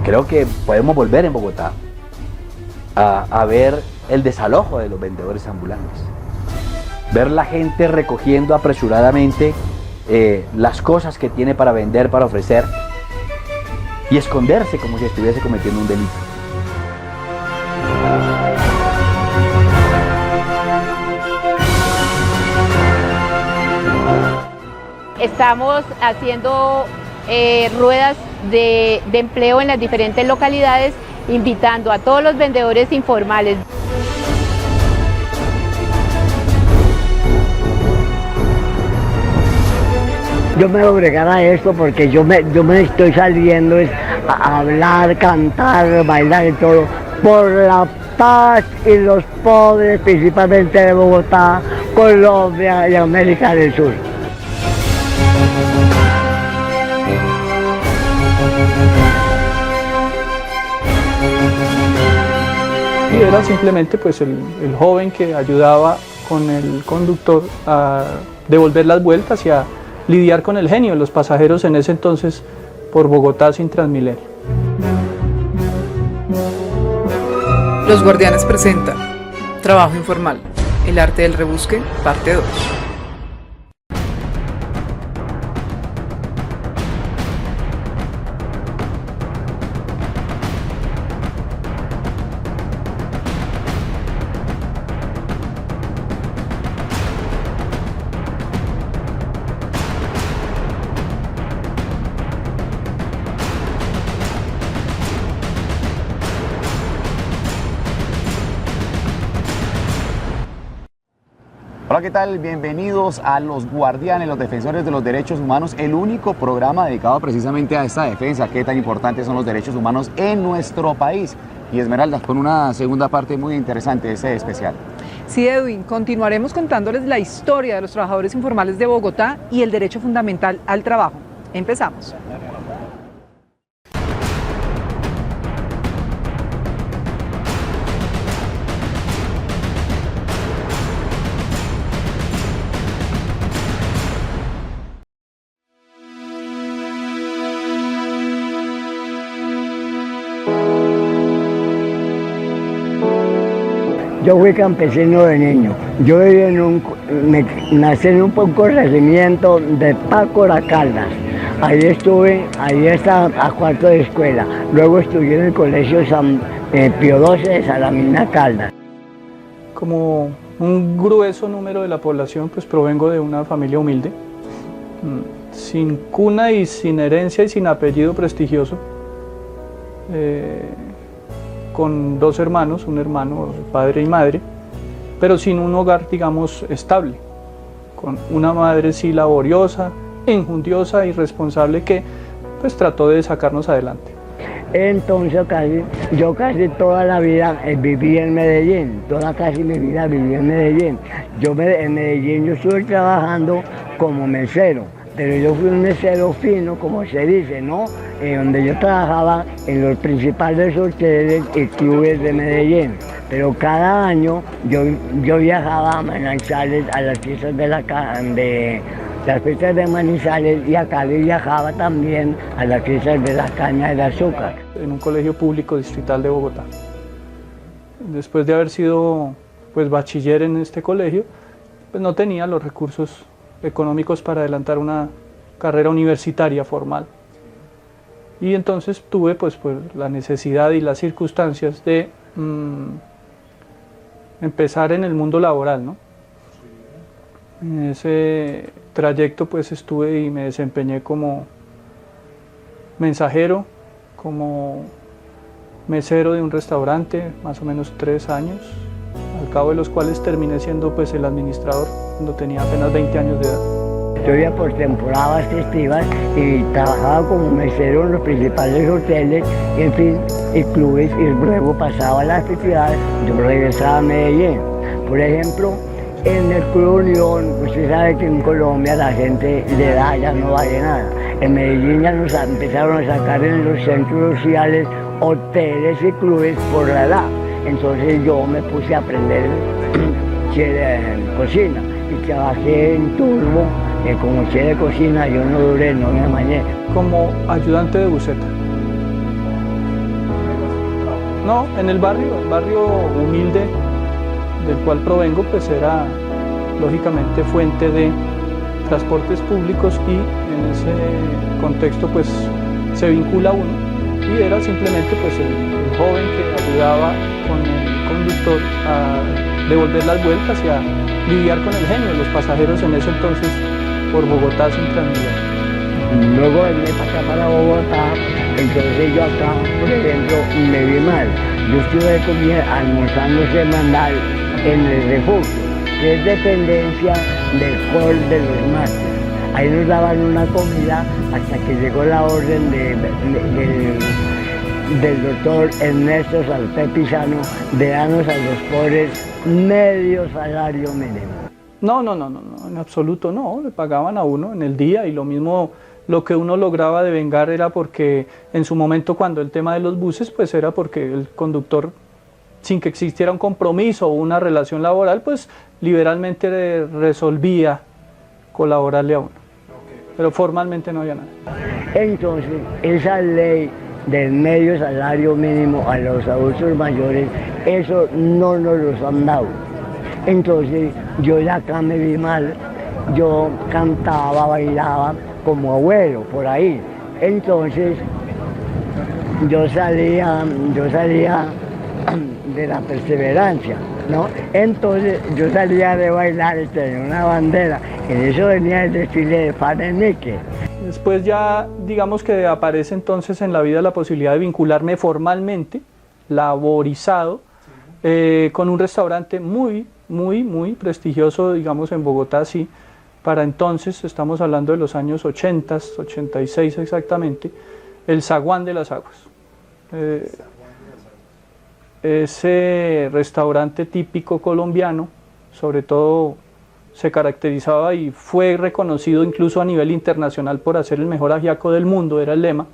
Creo que podemos volver en Bogotá a ver el desalojo de los vendedores ambulantes, ver la gente recogiendo apresuradamente las cosas que tiene para vender, para ofrecer, y esconderse como si estuviese cometiendo un delito. Estamos haciendo ruedas de empleo en las diferentes localidades, invitando a todos los vendedores informales. Yo me voy a obligar a esto porque yo me estoy saliendo a hablar, cantar, bailar y todo por la paz y los pobres, principalmente de Bogotá, Colombia y América del Sur. Y era simplemente pues el joven que ayudaba con el conductor a devolver las vueltas y a lidiar con el genio de los pasajeros en ese entonces por Bogotá sin Transmilenio. Los Guardianes presenta Trabajo Informal, el arte del rebusque, parte 2. Hola, ¿qué tal? Bienvenidos a Los Guardianes, los defensores de los derechos humanos, el único programa dedicado precisamente a esta defensa. Qué tan importantes son los derechos humanos en nuestro país. Y Esmeralda, con una segunda parte muy interesante de este especial. Sí, Edwin, continuaremos contándoles la historia de los trabajadores informales de Bogotá y el derecho fundamental al trabajo. Empezamos. Yo fui campesino de niño. Yo viví nací en un corregimiento de Paco La Caldas. Ahí estuve, ahí estaba a cuarto de escuela. Luego estudié en el colegio San Pío XII de Salamina Caldas. Como un grueso número de la población, pues provengo de una familia humilde, sin cuna y sin herencia y sin apellido prestigioso, con dos hermanos, un hermano, padre y madre, pero sin un hogar, digamos, estable, con una madre sí laboriosa, enjundiosa y responsable que pues trató de sacarnos adelante. Entonces yo casi toda la vida viví en Medellín, casi mi vida viví en Medellín. En Medellín yo estuve trabajando como mesero, pero yo fui un mesero fino, como se dice, ¿no? Donde yo trabajaba en los principales hoteles y clubes de Medellín. Pero cada año yo viajaba a Manizales a las fiestas las fiestas de Manizales, y a Cali viajaba también a las fiestas de la caña de azúcar. En un colegio público distrital de Bogotá. Después de haber sido pues bachiller en este colegio, pues no tenía los recursos económicos para adelantar una carrera universitaria formal. Y entonces tuve pues la necesidad y las circunstancias de empezar en el mundo laboral, ¿no? En ese trayecto pues estuve y me desempeñé como mensajero, como mesero de un restaurante, más o menos 3 años, al cabo de los cuales terminé siendo pues el administrador cuando tenía apenas 20 años de edad. Yo iba por temporadas festivas y trabajaba como mesero en los principales hoteles, en fin, y clubes, y luego pasaba las festividades, yo regresaba a Medellín. Por ejemplo, en el Club Unión, usted sabe que en Colombia la gente de edad ya no vale nada. En Medellín ya nos empezaron a sacar en los centros sociales hoteles y clubes por la edad. Entonces yo me puse a aprender cocina y trabajé en turbo como chef de cocina. Yo no duré, no me amañé. Como ayudante de buceta. No, en el barrio humilde del cual provengo, pues era lógicamente fuente de transportes públicos y en ese contexto pues se vincula uno y era simplemente pues el joven que ayudaba con el conductor a devolver las vueltas y a lidiar con el genio de los pasajeros en ese entonces por Bogotá sin Transmilenio. Luego vine para acá, para Bogotá, entonces yo acá, por ejemplo, me vi mal. Yo estuve almorzando semanal en el refugio, que es dependencia del hall de los mártires. Ahí nos daban una comida hasta que llegó la orden del doctor Ernesto Salpé Pizano de darnos a los pobres medio salario mínimo. No, en absoluto no, le pagaban a uno en el día y lo mismo. Lo que uno lograba devengar era porque en su momento cuando el tema de los buses pues era porque el conductor, sin que existiera un compromiso o una relación laboral, pues liberalmente resolvía colaborarle a uno, pero formalmente no había nada. Entonces esa ley del medio salario mínimo a los adultos mayores, eso no nos los han dado. Entonces yo ya acá me vi mal, yo cantaba, bailaba como abuelo por ahí. Entonces yo salía de la perseverancia, ¿no? Entonces yo salía de bailar y tenía una bandera, en eso venía el desfile de Fanenique. Después ya digamos que aparece entonces en la vida la posibilidad de vincularme formalmente, laborizado, con un restaurante muy prestigioso, digamos en Bogotá, sí. Para entonces, estamos hablando de los años 80, 86 exactamente, el Zaguán de las Aguas. Ese restaurante típico colombiano, sobre todo se caracterizaba y fue reconocido incluso a nivel internacional por hacer el mejor ajiaco del mundo, era el lema.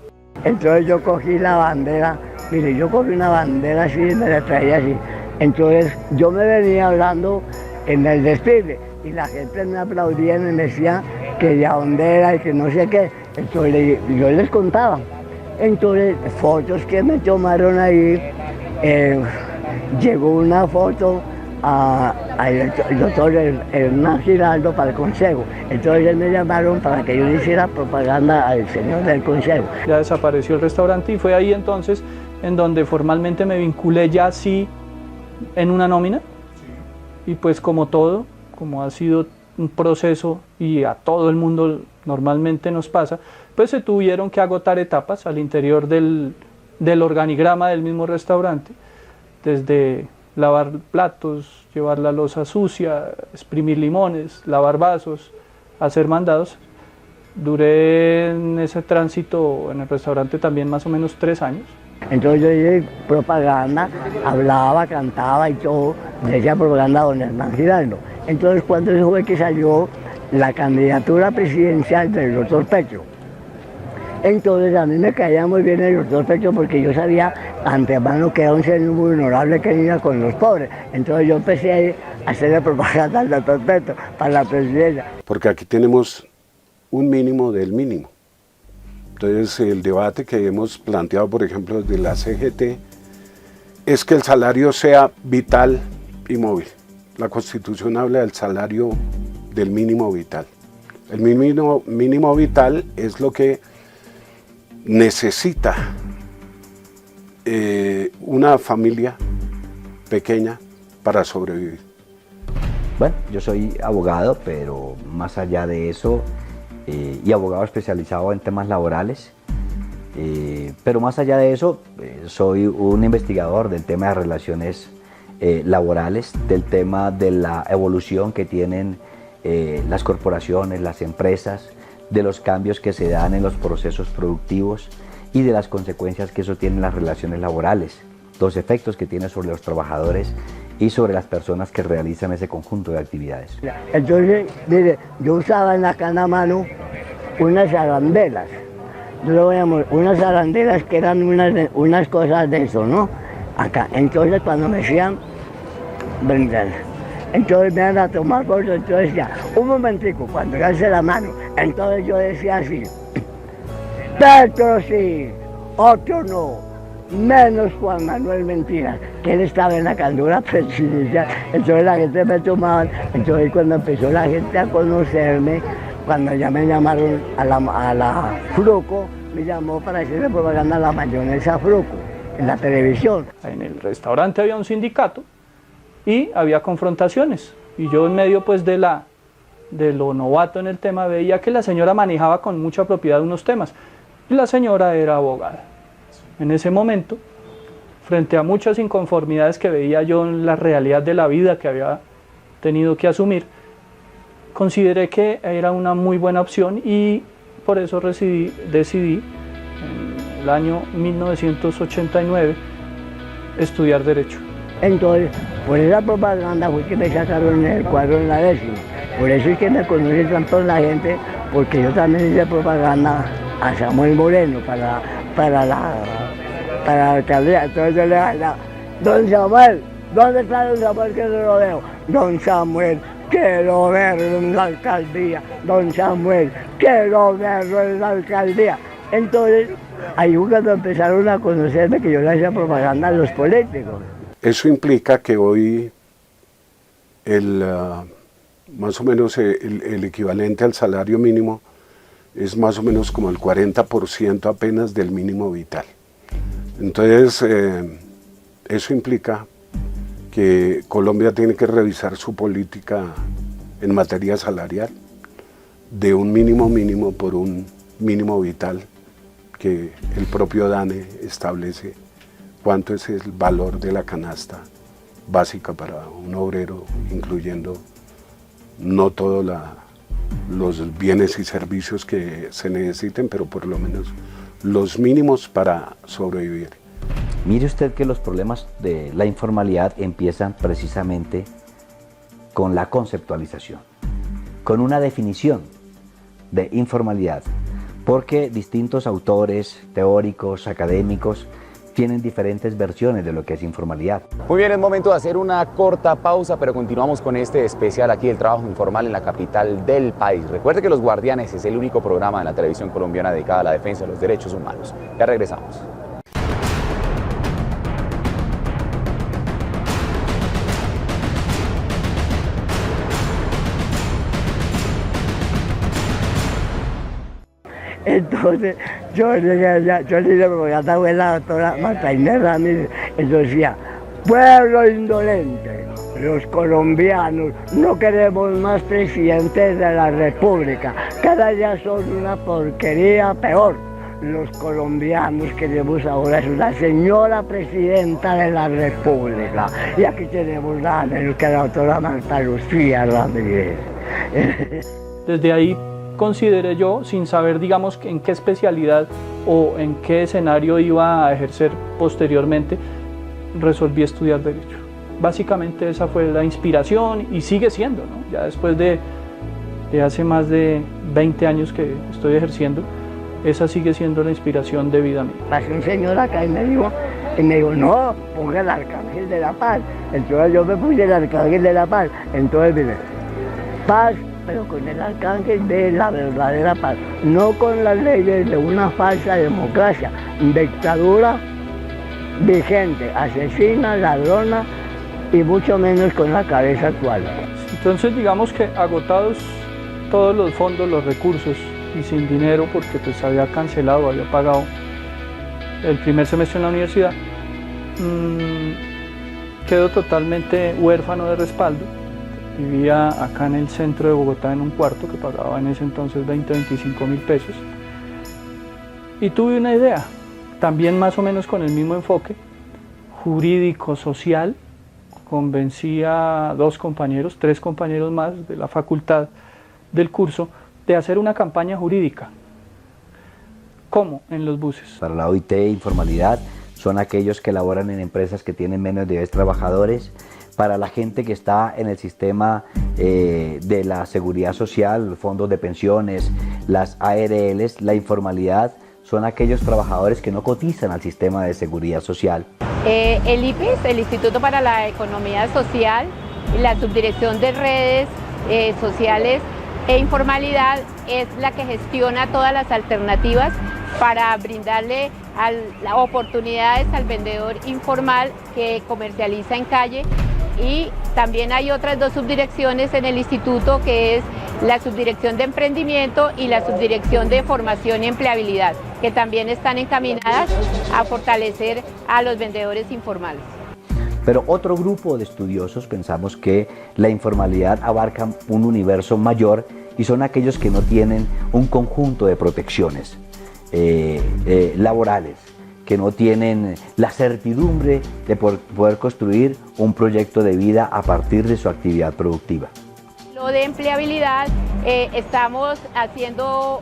Entonces yo cogí la bandera, mire, yo cogí una bandera así y me la traía así. Entonces yo me venía hablando en el desfile y la gente me aplaudía y me decía que de dónde era y que no sé qué. Entonces yo les contaba. Entonces, fotos que me tomaron ahí, llegó una foto al doctor Hernán Giraldo para el Consejo. Entonces me llamaron para que yo le hiciera propaganda al señor del Consejo. Ya desapareció el restaurante y fue ahí entonces en donde formalmente me vinculé ya sí en una nómina. Y pues como todo, como ha sido un proceso y a todo el mundo normalmente nos pasa, pues se tuvieron que agotar etapas al interior del organigrama del mismo restaurante, desde lavar platos, llevar la loza sucia, exprimir limones, lavar vasos, hacer mandados. Duré en ese tránsito en el restaurante también más o menos 3 años. Entonces yo hice propaganda, hablaba, cantaba y todo, decía propaganda a don Hernán Giraldo. Entonces cuando eso fue que salió la candidatura presidencial del doctor Petro, entonces a mí me caía muy bien el doctor Petro porque yo sabía antemano que era un señor muy honorable que iba con los pobres. Entonces yo empecé a hacerle propaganda al doctor Petro para la presidencia. Porque aquí tenemos un mínimo del mínimo. Entonces el debate que hemos planteado, por ejemplo, desde la CGT, es que el salario sea vital y móvil. La Constitución habla del salario del mínimo vital. El mínimo vital es lo que necesita una familia pequeña para sobrevivir. Bueno, yo soy abogado, pero más allá de eso, y abogado especializado en temas laborales, pero más allá de eso, soy un investigador del tema de relaciones laborales, del tema de la evolución que tienen las corporaciones, las empresas, de los cambios que se dan en los procesos productivos y de las consecuencias que eso tiene en las relaciones laborales, los efectos que tiene sobre los trabajadores y sobre las personas que realizan ese conjunto de actividades. Entonces, mire, yo usaba en la cana mano unas arandelas, unas arandelas que eran unas cosas de eso, ¿no? Acá, entonces cuando me decían, brindar, entonces me iban a tomar fotos, entonces decía, un momentico, cuando yo alcé la mano, entonces yo decía así, Petro sí, otro no, menos Juan Manuel Mentiras, que él estaba en la candidatura presidencial. Entonces la gente me tomaba, entonces cuando empezó la gente a conocerme, cuando ya me llamaron a la Fruco, me llamó para hacerle propaganda a la mayonesa Fruco en la televisión. En el restaurante había un sindicato y había confrontaciones. Y yo en medio pues de lo novato en el tema veía que la señora manejaba con mucha propiedad unos temas. Y la señora era abogada. En ese momento, frente a muchas inconformidades que veía yo en la realidad de la vida que había tenido que asumir, consideré que era una muy buena opción y por eso decidí en el año 1989 estudiar Derecho. Entonces, por esa propaganda fue que me sacaron el cuadro en la 10ª. Por eso es que me conoce tanto la gente, porque yo también hice propaganda a Samuel Moreno para la alcaldía. Entonces yo le dije, don Samuel, ¿dónde está don Samuel que no lo veo? Don Samuel, quiero verlo en la alcaldía. Don Samuel, quiero verlo en la alcaldía. Entonces, ahí fue cuando empezaron a conocerme que yo le hacía propaganda a los políticos. Eso implica que hoy más o menos el equivalente al salario mínimo es más o menos como el 40% apenas del mínimo vital. Entonces, eso implica que Colombia tiene que revisar su política en materia salarial de un mínimo por un mínimo vital que el propio DANE establece cuánto es el valor de la canasta básica para un obrero, incluyendo no todos los bienes y servicios que se necesiten, pero por lo menos los mínimos para sobrevivir. Mire usted que los problemas de la informalidad empiezan precisamente con la conceptualización, con una definición de informalidad, porque distintos autores, teóricos, académicos, tienen diferentes versiones de lo que es informalidad. Muy bien, es momento de hacer una corta pausa, pero continuamos con este especial aquí del trabajo informal en la capital del país. Recuerde que Los Guardianes es el único programa de la televisión colombiana dedicado a la defensa de los derechos humanos. Ya regresamos. Entonces, yo le propaganda a la doctora Marta Inés Ramírez, entonces decía, pueblo indolente, los colombianos no queremos más presidentes de la República, cada día son una porquería peor. Los colombianos queremos ahora es una señora presidenta de la República. Y aquí tenemos la doctora Marta Lucía Ramírez. Desde ahí consideré yo, sin saber, digamos, en qué especialidad o en qué escenario iba a ejercer posteriormente, resolví estudiar Derecho. Básicamente esa fue la inspiración y sigue siendo, ¿no? Ya después de hace más de 20 años que estoy ejerciendo, esa sigue siendo la inspiración de vida mía. Pasó un señor acá y me dijo, no, ponga el Arcángel de la Paz. Entonces yo me puse el Arcángel de la Paz. Entonces mire, paz, pero con el arcángel de la verdadera paz, no con las leyes de una falsa democracia, dictadura vigente, asesina, ladrona y mucho menos con la cabeza actual. Entonces digamos que agotados todos los fondos, los recursos y sin dinero porque pues había cancelado, había pagado el primer semestre en la universidad, quedo totalmente huérfano de respaldo. Vivía acá en el centro de Bogotá en un cuarto que pagaba en ese entonces 20-25 mil pesos. Y tuve una idea, también más o menos con el mismo enfoque, jurídico, social. Convencí a 3 compañeros más de la facultad del curso de hacer una campaña jurídica. ¿Cómo? En los buses. Para la OIT, informalidad son aquellos que laboran en empresas que tienen menos de 10 trabajadores. Para la gente que está en el sistema de la seguridad social, los fondos de pensiones, las ARLs, la informalidad son aquellos trabajadores que no cotizan al sistema de seguridad social. El IPIS, el Instituto para la Economía Social, la Subdirección de Redes Sociales e Informalidad es la que gestiona todas las alternativas para brindarle oportunidades al vendedor informal que comercializa en calle, y también hay otras 2 subdirecciones en el instituto, que es la subdirección de emprendimiento y la subdirección de formación y empleabilidad, que también están encaminadas a fortalecer a los vendedores informales. Pero otro grupo de estudiosos pensamos que la informalidad abarca un universo mayor y son aquellos que no tienen un conjunto de protecciones laborales, que no tienen la certidumbre de poder construir un proyecto de vida a partir de su actividad productiva. Lo de empleabilidad, estamos haciendo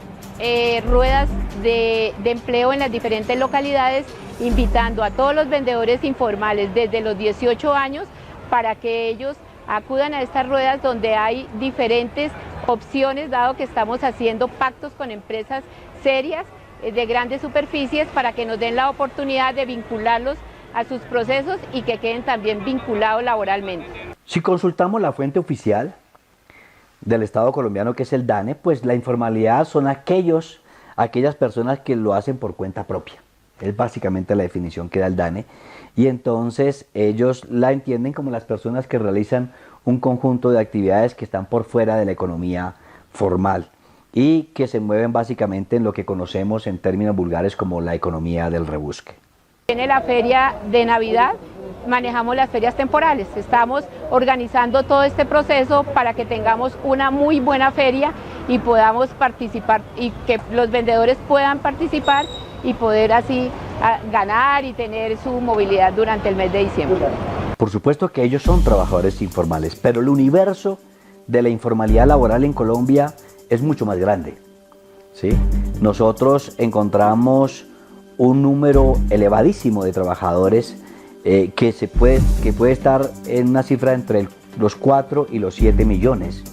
ruedas de empleo en las diferentes localidades, invitando a todos los vendedores informales desde los 18 años para que ellos acudan a estas ruedas donde hay diferentes opciones, dado que estamos haciendo pactos con empresas serias de grandes superficies para que nos den la oportunidad de vincularlos a sus procesos y que queden también vinculados laboralmente. Si consultamos la fuente oficial del Estado colombiano, que es el DANE, pues la informalidad son aquellas personas que lo hacen por cuenta propia. Es básicamente la definición que da el DANE, y entonces ellos la entienden como las personas que realizan un conjunto de actividades que están por fuera de la economía formal y que se mueven básicamente en lo que conocemos en términos vulgares como la economía del rebusque. Viene la feria de Navidad, manejamos las ferias temporales, estamos organizando todo este proceso para que tengamos una muy buena feria y podamos participar, y que los vendedores puedan participar y poder así ganar y tener su movilidad durante el mes de diciembre. Por supuesto que ellos son trabajadores informales, pero el universo de la informalidad laboral en Colombia es mucho más grande, ¿sí? Nosotros encontramos un número elevadísimo de trabajadores que puede estar en una cifra entre los 4 y los 7 millones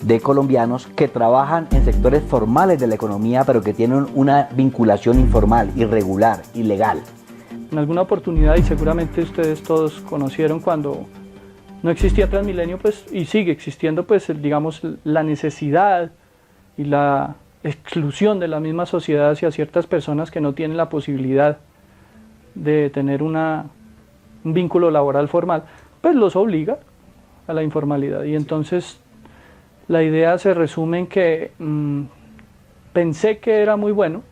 de colombianos que trabajan en sectores formales de la economía, pero que tienen una vinculación informal, irregular, ilegal. En alguna oportunidad, y seguramente ustedes todos conocieron cuando no existía Transmilenio, pues, y sigue existiendo, pues, digamos, la necesidad y la exclusión de la misma sociedad hacia ciertas personas que no tienen la posibilidad de tener un vínculo laboral formal, pues los obliga a la informalidad. Y entonces la idea se resume en que pensé que era muy bueno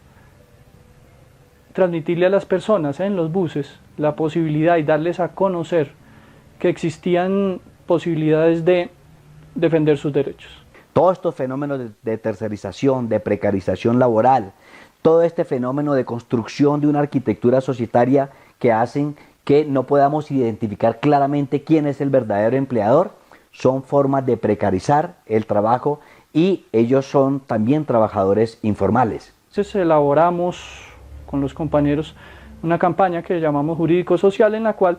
transmitirle a las personas en los buses la posibilidad y darles a conocer que existían posibilidades de defender sus derechos. Todos estos fenómenos de tercerización, de precarización laboral, todo este fenómeno de construcción de una arquitectura societaria que hacen que no podamos identificar claramente quién es el verdadero empleador, son formas de precarizar el trabajo, y ellos son también trabajadores informales. Entonces elaboramos con los compañeros una campaña que llamamos Jurídico Social, en la cual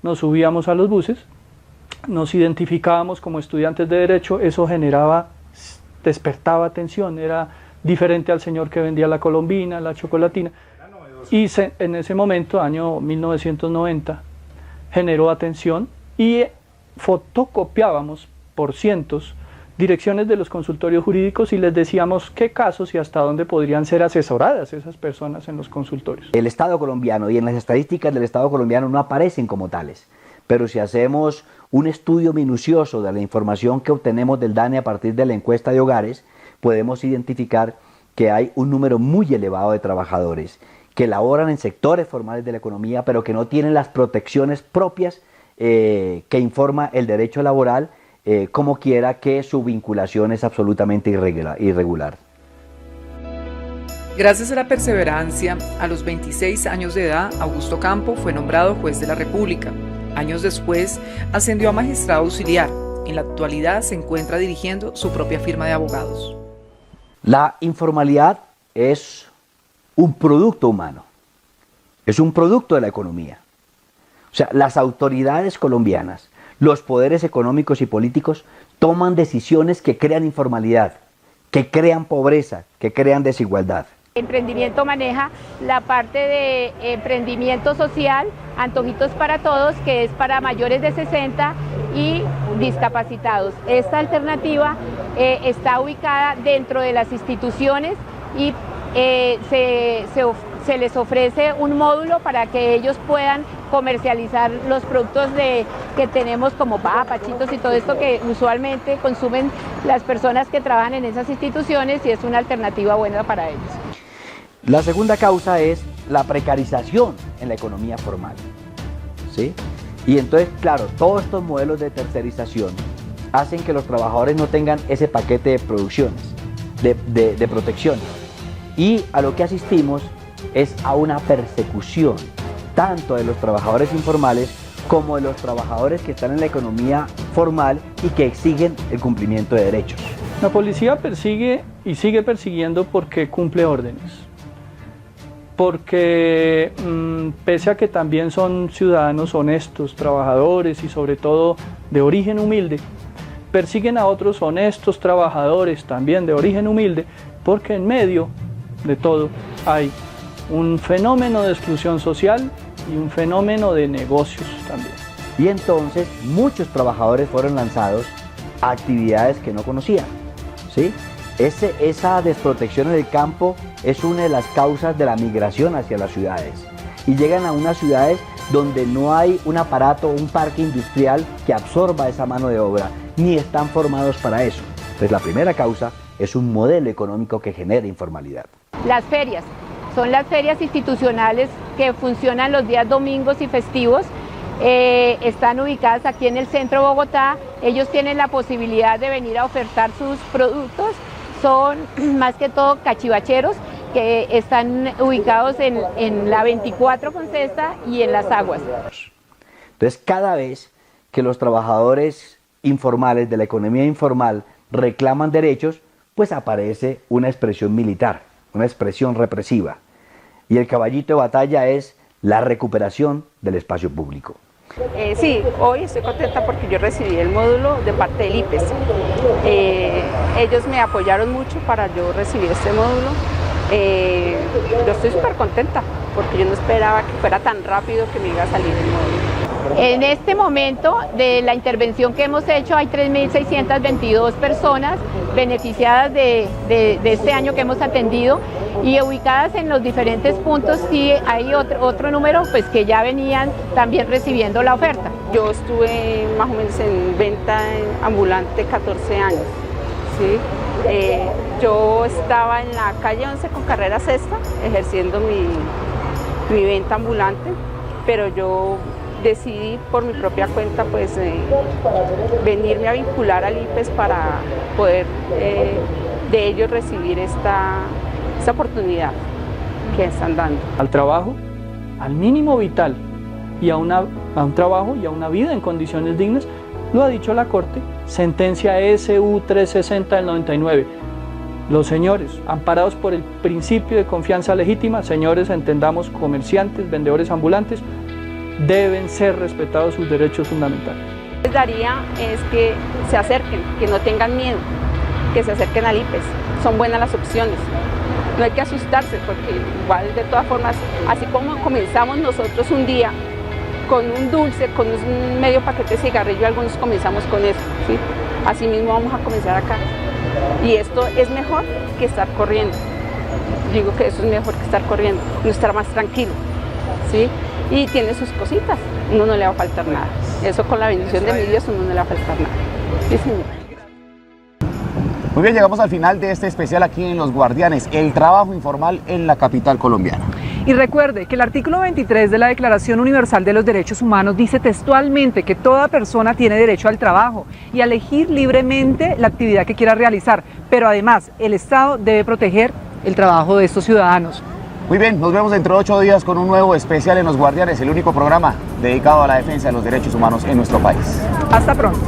nos subíamos a los buses, nos identificábamos como estudiantes de Derecho, eso despertaba atención, era diferente al señor que vendía la colombina, la chocolatina, y en ese momento, año 1990, generó atención y fotocopiábamos por cientos direcciones de los consultorios jurídicos y les decíamos qué casos y hasta dónde podrían ser asesoradas esas personas en los consultorios. El Estado colombiano y en las estadísticas del Estado colombiano no aparecen como tales, pero si hacemos un estudio minucioso de la información que obtenemos del DANE a partir de la encuesta de hogares, podemos identificar que hay un número muy elevado de trabajadores que laboran en sectores formales de la economía, pero que no tienen las protecciones propias que informa el derecho laboral, como quiera que su vinculación es absolutamente irregular. Gracias a la perseverancia, a los 26 años de edad, Augusto Campo fue nombrado juez de la República. Años después, ascendió a magistrado auxiliar. En la actualidad se encuentra dirigiendo su propia firma de abogados. La informalidad es un producto humano, es un producto de la economía. O sea, las autoridades colombianas, los poderes económicos y políticos toman decisiones que crean informalidad, que crean pobreza, que crean desigualdad. Emprendimiento maneja la parte de emprendimiento social, Antojitos para Todos, que es para mayores de 60 y discapacitados. Esta alternativa está ubicada dentro de las instituciones y se les ofrece un módulo para que ellos puedan comercializar los productos que tenemos como papas, chitos y todo esto que usualmente consumen las personas que trabajan en esas instituciones, y es una alternativa buena para ellos. La segunda causa es la precarización en la economía formal, ¿sí? Y entonces, claro, todos estos modelos de tercerización hacen que los trabajadores no tengan ese paquete de producciones, de protecciones. Y a lo que asistimos es a una persecución, tanto de los trabajadores informales como de los trabajadores que están en la economía formal y que exigen el cumplimiento de derechos. La policía persigue y sigue persiguiendo porque cumple órdenes, porque pese a que también son ciudadanos honestos, trabajadores y sobre todo de origen humilde, persiguen a otros honestos trabajadores también de origen humilde, porque en medio de todo hay un fenómeno de exclusión social y un fenómeno de negocios también. Y entonces muchos trabajadores fueron lanzados a actividades que no conocían, ¿sí? Esa desprotección en el campo es una de las causas de la migración hacia las ciudades. Y llegan a unas ciudades donde no hay un aparato, un parque industrial que absorba esa mano de obra, ni están formados para eso. Entonces la primera causa es un modelo económico que genera informalidad. Las ferias son las ferias institucionales que funcionan los días domingos y festivos. Están ubicadas aquí en el centro de Bogotá. Ellos tienen la posibilidad de venir a ofertar sus productos. Son más que todo cachivacheros que están ubicados en la 24 con Cesta y en Las Aguas. Entonces, cada vez que los trabajadores informales de la economía informal reclaman derechos, pues aparece una expresión militar, una expresión represiva. Y el caballito de batalla es la recuperación del espacio público. Sí, hoy estoy contenta porque yo recibí el módulo de parte del IPES. Ellos me apoyaron mucho para yo recibir este módulo. Yo estoy súper contenta porque yo no esperaba que fuera tan rápido que me iba a salir el módulo. En este momento de la intervención que hemos hecho hay 3.622 personas beneficiadas de este año que hemos atendido, y ubicadas en los diferentes puntos. Sí hay otro número pues que ya venían también recibiendo la oferta. Yo estuve más o menos en venta ambulante 14 años. ¿Sí? Yo estaba en la calle 11 con carrera sexta ejerciendo mi venta ambulante, pero yo decidí por mi propia cuenta pues venirme a vincular al IPES para poder de ellos recibir esta oportunidad que están dando. Al trabajo, al mínimo vital, y a un trabajo y a una vida en condiciones dignas, lo ha dicho la Corte, sentencia SU 360 del 99. Los señores, amparados por el principio de confianza legítima, señores, entendamos, comerciantes, vendedores ambulantes, deben ser respetados sus derechos fundamentales. Les daría es que se acerquen, que no tengan miedo, que se acerquen al IPES. Son buenas las opciones. No hay que asustarse, porque igual de todas formas, así como comenzamos nosotros un día con un dulce, con un medio paquete de cigarrillo, algunos comenzamos con eso, ¿sí? Así mismo vamos a comenzar acá. Y esto es mejor que estar corriendo. Digo que eso es mejor que estar corriendo, no estar más tranquilo, ¿sí? Y tiene sus cositas, uno no le va a faltar nada. Eso con la bendición de mi Dios, uno no le va a faltar nada. Sí, señor. Muy bien, llegamos al final de este especial aquí en Los Guardianes, el trabajo informal en la capital colombiana. Y recuerde que el artículo 23 de la Declaración Universal de los Derechos Humanos dice textualmente que toda persona tiene derecho al trabajo y a elegir libremente la actividad que quiera realizar, pero además el Estado debe proteger el trabajo de estos ciudadanos. Muy bien, nos vemos dentro de 8 días con un nuevo especial en Los Guardianes, el único programa dedicado a la defensa de los derechos humanos en nuestro país. Hasta pronto.